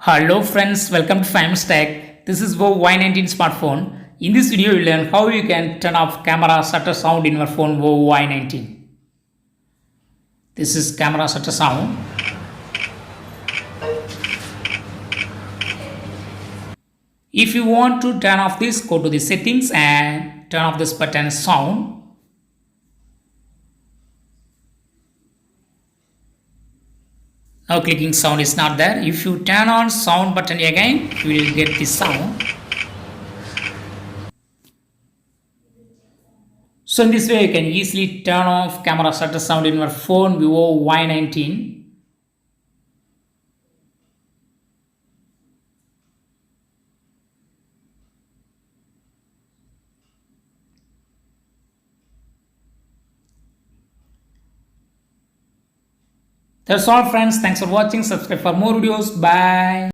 Hello friends, welcome to Famous Tech. This is Vivo Y19 smartphone. In this video, you will learn how you can turn off camera shutter sound in your phone Vivo Y19. This is camera shutter sound. If you want to turn off this, go to the settings and turn off this button sound. Now clicking sound is not there. If you turn on sound button again, you will get the sound. So in this way, you can easily turn off camera shutter sound in your phone Vivo Y19. That's all friends. Thanks for watching. Subscribe for more videos. Bye.